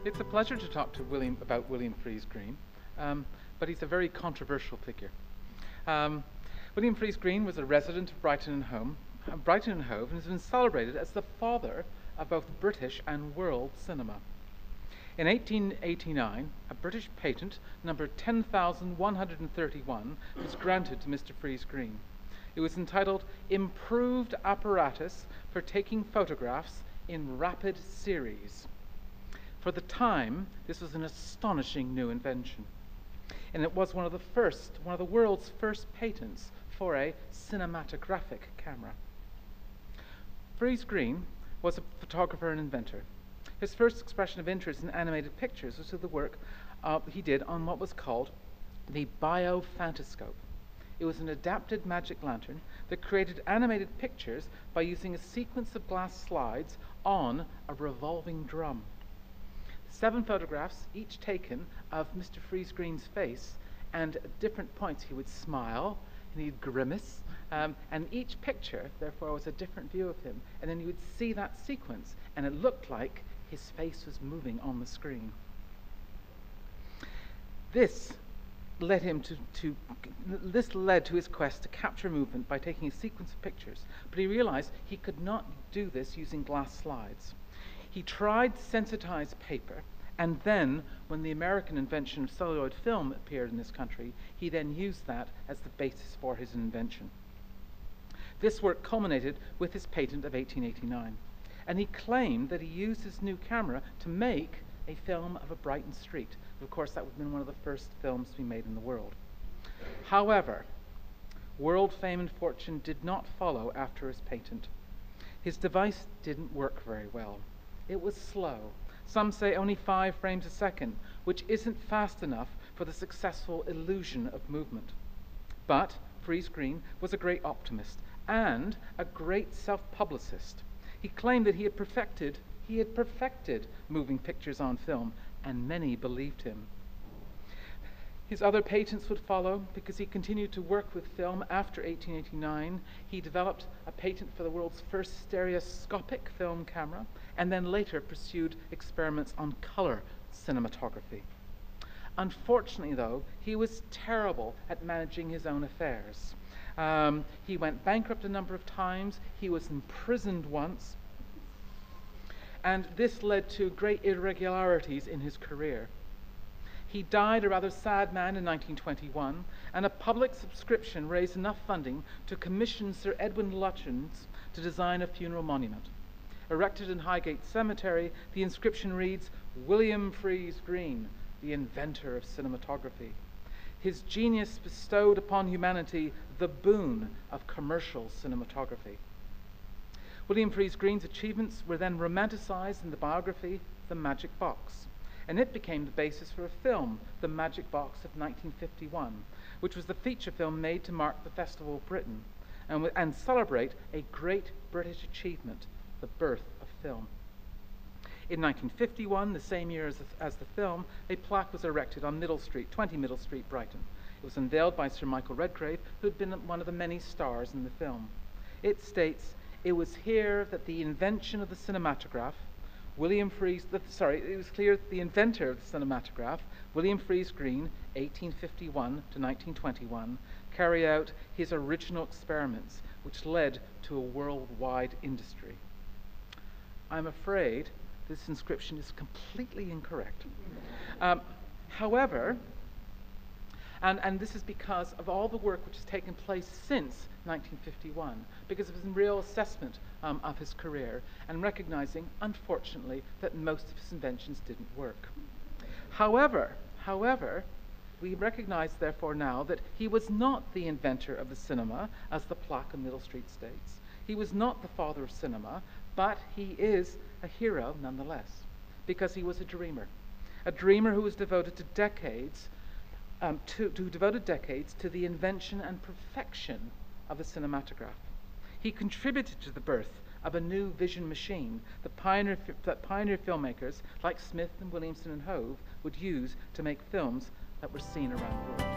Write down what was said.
It's a pleasure to talk to about William Friese-Greene, but he's a very controversial figure. William Friese-Greene was a resident of Brighton and Hove, and has been celebrated as the father of both British and world cinema. In 1889, a British patent, number 10,131, was granted to Mr. Friese-Greene. It was entitled Improved Apparatus for Taking Photographs in Rapid Series. For the time, this was an astonishing new invention, and it was one of the world's first patents for a cinematographic camera. Friese-Greene was a photographer and inventor. His first expression of interest in animated pictures was through the work he did on what was called the biophantascope. It was an adapted magic lantern that created animated pictures by using a sequence of glass slides on a revolving drum. 7 photographs, each taken of Mr. Friese-Greene's face, and at different points he would smile and he'd grimace, and each picture therefore was a different view of him, and then you would see that sequence and it looked like his face was moving on the screen. This led to his quest to capture movement by taking a sequence of pictures, but he realized he could not do this using glass slides. He tried sensitized paper, and then when the American invention of celluloid film appeared in this country, he then used that as the basis for his invention. This work culminated with his patent of 1889, and he claimed that he used his new camera to make a film of a Brighton street. Of course, that would have been one of the first films to be made in the world. However, world fame and fortune did not follow after his patent. His device didn't work very well. It was slow. Some say only 5 frames a second, which isn't fast enough for the successful illusion of movement. But Friese-Greene was a great optimist and a great self-publicist. He claimed that he had perfected moving pictures on film, and many believed him. His other patents would follow because he continued to work with film after 1889. He developed a patent for the world's first stereoscopic film camera, and then later pursued experiments on color cinematography. Unfortunately, though, he was terrible at managing his own affairs. He went bankrupt a number of times. He was imprisoned once, and this led to great irregularities in his career. He died a rather sad man in 1921, and a public subscription raised enough funding to commission Sir Edwin Lutyens to design a funeral monument. Erected in Highgate Cemetery, the inscription reads, "William Friese-Greene, the inventor of cinematography. His genius bestowed upon humanity the boon of commercial cinematography." William Friese-Greene's achievements were then romanticized in the biography, The Magic Box, and it became the basis for a film, The Magic Box of 1951, which was the feature film made to mark the Festival of Britain and celebrate a great British achievement, the birth of film. In 1951, the same year as the film, a plaque was erected on 20 Middle Street, Brighton. It was unveiled by Sir Michael Redgrave, who had been one of the many stars in the film. It states, "It was here that the invention of the cinematograph, it was clear that the inventor of the cinematograph, William Friese-Greene, 1851 to 1921, carried out his original experiments, which led to a worldwide industry." I'm afraid this inscription is completely incorrect. However, and this is because of all the work which has taken place since 1951, because of his real assessment of his career and recognizing, unfortunately, that most of his inventions didn't work. However, we recognize, therefore, now that he was not the inventor of the cinema, as the plaque on Middle Street states. He was not the father of cinema, but he is a hero nonetheless, because he was a dreamer who was devoted to decades to the invention and perfection of the cinematograph. He contributed to the birth of a new vision machine that pioneer filmmakers like Smith and Williamson and Hove would use to make films that were seen around the world.